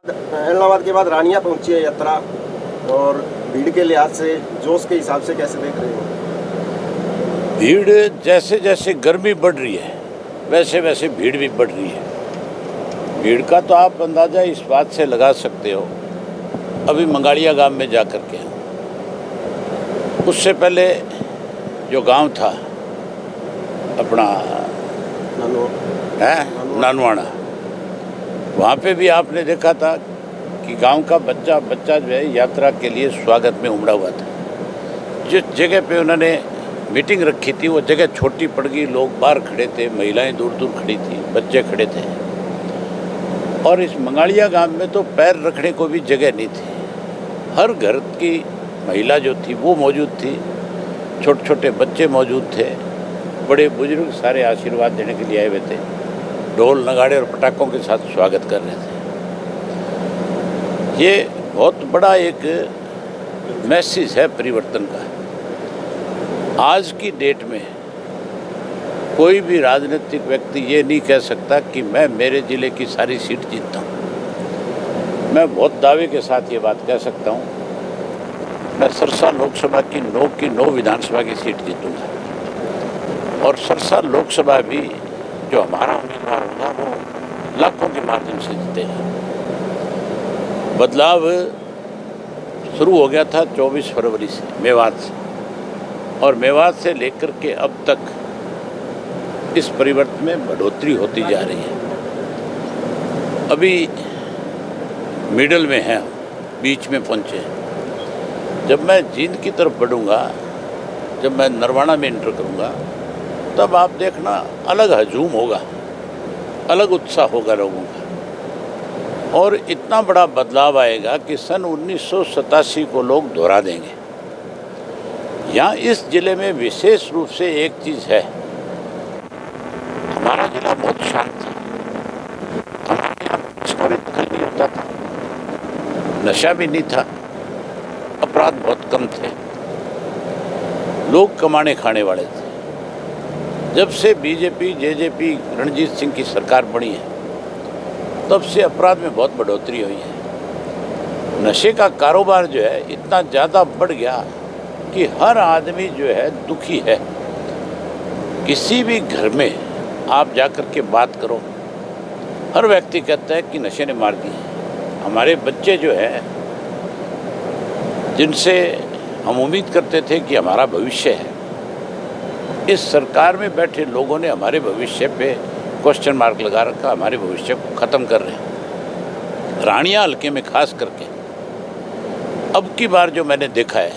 इलाहाबाद के बाद रानिया पहुंची है यात्रा, और भीड़ के लिहाज से, जोश के हिसाब से कैसे देख रहे हो? भीड़ जैसे जैसे गर्मी बढ़ रही है वैसे वैसे भीड़ भी बढ़ रही है। भीड़ का तो आप अंदाज़ा इस बात से लगा सकते हो, अभी मंगाड़िया गांव में जा कर के, उससे पहले जो गांव था अपना नानवाना, वहाँ पे भी आपने देखा था कि गांव का बच्चा जो है यात्रा के लिए स्वागत में उमड़ा हुआ था। जिस जगह पे उन्होंने मीटिंग रखी थी वो जगह छोटी पड़ गई, लोग बाहर खड़े थे, महिलाएं दूर दूर खड़ी थी, बच्चे खड़े थे, और इस मंगाड़िया गांव में तो पैर रखने को भी जगह नहीं थी। हर घर की महिला जो थी वो मौजूद थी, छोटे छोटे बच्चे मौजूद थे, बड़े बुजुर्ग सारे आशीर्वाद देने के लिए आए हुए थे, ढोल नगाड़े और पटाखों के साथ स्वागत कर रहे थे। ये बहुत बड़ा एक मैसेज है परिवर्तन का। आज की डेट में कोई भी राजनीतिक व्यक्ति ये नहीं कह सकता कि मैं मेरे ज़िले की सारी सीट जीतता हूँ। मैं बहुत दावे के साथ ये बात कह सकता हूँ, मैं सरसा लोकसभा की 9 विधानसभा की सीट जीतूँगा, और सरसा लोकसभा भी जो हमारा उम्मीदवार होगा वो लाखों के मार्जिन से जीतेगा। बदलाव शुरू हो गया था 24 फरवरी से मेवात से, और मेवात से लेकर के अब तक इस परिवर्तन में बढ़ोतरी होती जा रही है। अभी मिडल में है, बीच में पहुंचे। जब मैं जींद की तरफ बढ़ूंगा, जब मैं नरवाना में इंटर करूंगा, तब आप देखना अलग हजूम होगा, अलग उत्साह होगा लोगों का, और इतना बड़ा बदलाव आएगा कि सन 1987 को लोग दोहरा देंगे। यहाँ इस ज़िले में विशेष रूप से एक चीज़ है, हमारा ज़िला बहुत शांत था, हमारे यहाँ किसको भी दखल नहीं होता था, नशा भी नहीं था, अपराध बहुत कम थे, लोग कमाने खाने वाले थे। जब से बीजेपी जेजेपी रणजीत सिंह की सरकार बनी है, तब से अपराध में बहुत बढ़ोतरी हुई है। नशे का कारोबार जो है इतना ज़्यादा बढ़ गया कि हर आदमी जो है दुखी है। किसी भी घर में आप जाकर के बात करो, हर व्यक्ति कहता है कि नशे ने मार दिए। हमारे बच्चे जो है, जिनसे हम उम्मीद करते थे कि हमारा भविष्य है, इस सरकार में बैठे लोगों ने हमारे भविष्य पे क्वेश्चन मार्क लगा रखा, हमारे भविष्य को ख़त्म कर रहे हैं। रानिया हल्के में खास करके अब की बार जो मैंने देखा है,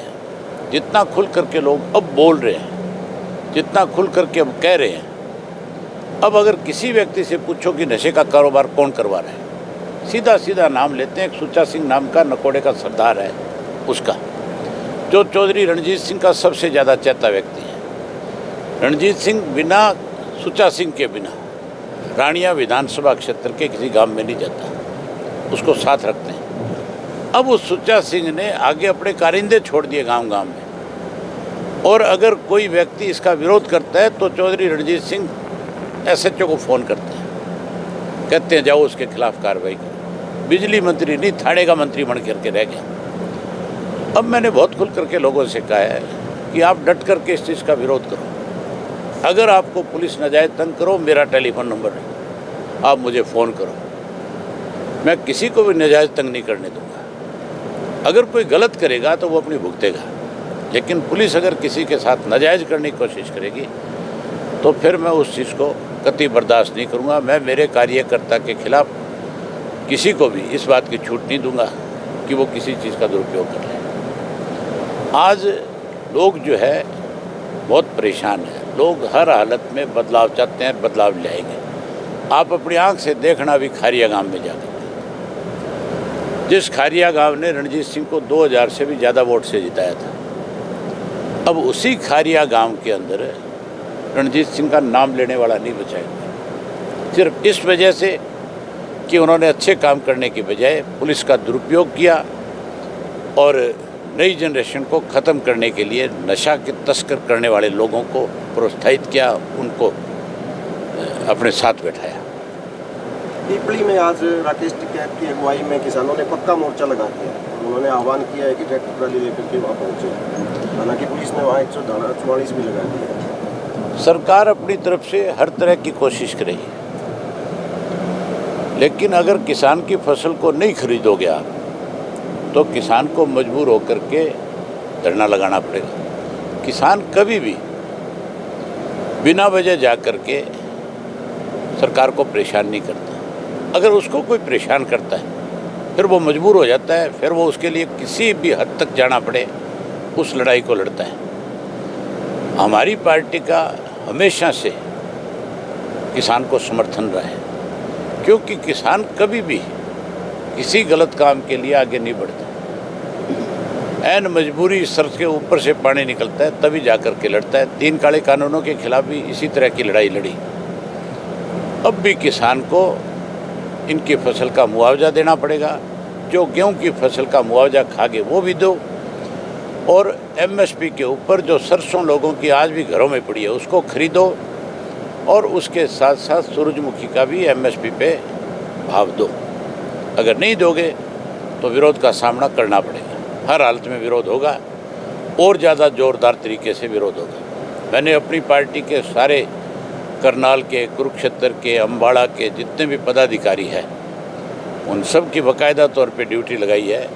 जितना खुल करके लोग अब बोल रहे हैं, जितना खुल करके अब कह रहे हैं, अब अगर किसी व्यक्ति से पूछो कि नशे का कारोबार कौन करवा रहा है, सीधा सीधा नाम लेते हैं। एक सुच्चा सिंह नाम का नकोड़े का सरदार है, उसका, जो चौधरी रणजीत सिंह का सबसे ज़्यादा चहेता व्यक्ति है। रणजीत सिंह बिना सुच्चा सिंह के बिना रानिया विधानसभा क्षेत्र के किसी गांव में नहीं जाता, उसको साथ रखते हैं। अब उस सुच्चा सिंह ने आगे अपने कारिंदे छोड़ दिए गांव गांव में, और अगर कोई व्यक्ति इसका विरोध करता है तो चौधरी रणजीत सिंह एसएचओ को फ़ोन करते हैं, कहते हैं जाओ उसके खिलाफ कार्रवाई करो। बिजली मंत्री नहीं, थाने का मंत्री बन करके रह गया। अब मैंने बहुत खुल करके लोगों से कहा है कि आप डट करके इस चीज़ का विरोध करो। अगर आपको पुलिस नाजायज़ तंग करो, मेरा टेलीफोन नंबर है, आप मुझे फ़ोन करो, मैं किसी को भी नाजायज़ तंग नहीं करने दूंगा। अगर कोई गलत करेगा तो वो अपनी भुगतेगा, लेकिन पुलिस अगर किसी के साथ नाजायज़ करने की कोशिश करेगी तो फिर मैं उस चीज़ को कतई बर्दाश्त नहीं करूंगा। मैं मेरे कार्यकर्ता के खिलाफ किसी को भी इस बात की छूट नहीं दूंगा कि वो किसी चीज़ का दुरुपयोग कर ले। आज लोग जो है बहुत परेशान हैं, लोग हर हालत में बदलाव चाहते हैं, बदलाव लाएंगे। आप अपनी आंख से देखना भी खारिया गांव में जाकर, जिस खारिया गांव ने रणजीत सिंह को 2000 से भी ज़्यादा वोट से जिताया था, अब उसी खारिया गांव के अंदर रणजीत सिंह का नाम लेने वाला नहीं बचाएगा, सिर्फ इस वजह से कि उन्होंने अच्छे काम करने की बजाय पुलिस का दुरुपयोग किया और नई जनरेशन को ख़त्म करने के लिए नशा के तस्कर करने वाले लोगों को प्रोत्साहित किया, उनको अपने साथ बैठाया। पीपली में आज राकेश टिकैत की अगुवाई में किसानों ने पक्का मोर्चा लगा दिया। उन्होंने आह्वान किया है कि ट्रैक्टर ट्राली लेकर के वहाँ पहुँचे। हालांकि पुलिस ने वहाँ 144 भी लगा दिया। सरकार अपनी तरफ से हर तरह की कोशिश करेगी, लेकिन अगर किसान की फसल को नहीं खरीदोगे आप तो किसान को मजबूर होकर के धरना लगाना पड़ेगा। किसान कभी भी बिना वजह जा कर के सरकार को परेशान नहीं करता। अगर उसको कोई परेशान करता है फिर वो मजबूर हो जाता है, फिर वो उसके लिए किसी भी हद तक जाना पड़े उस लड़ाई को लड़ता है। हमारी पार्टी का हमेशा से किसान को समर्थन रहा है, क्योंकि किसान कभी भी किसी गलत काम के लिए आगे नहीं बढ़ता। ऐन मजबूरी सर के ऊपर से पानी निकलता है तभी जाकर के लड़ता है। 3 काले कानूनों के खिलाफ भी इसी तरह की लड़ाई लड़ी। अब भी किसान को इनकी फसल का मुआवजा देना पड़ेगा। जो गेहूं की फसल का मुआवजा खागे वो भी दो, और एमएसपी के ऊपर जो सरसों लोगों की आज भी घरों में पड़ी है उसको खरीदो, और उसके साथ साथ सूरजमुखी का भी एमएसपी पे भाव दो। अगर नहीं दोगे तो विरोध का सामना करना पड़ेगा। हर हालत में विरोध होगा और ज़्यादा ज़ोरदार तरीके से विरोध होगा। मैंने अपनी पार्टी के सारे करनाल के, कुरुक्षेत्र के, अम्बाड़ा के जितने भी पदाधिकारी हैं उन सब की बाकायदा तौर पे ड्यूटी लगाई है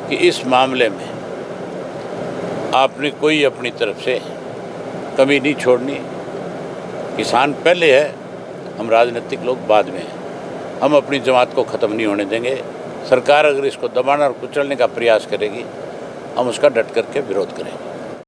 कि इस मामले में आपने कोई अपनी तरफ से कमी नहीं छोड़नी। किसान पहले है, हम राजनीतिक लोग बाद में हैं। हम अपनी जमात को ख़त्म नहीं होने देंगे। सरकार अगर इसको दबाना और कुचलने का प्रयास करेगी हम उसका डट करके विरोध करेंगे।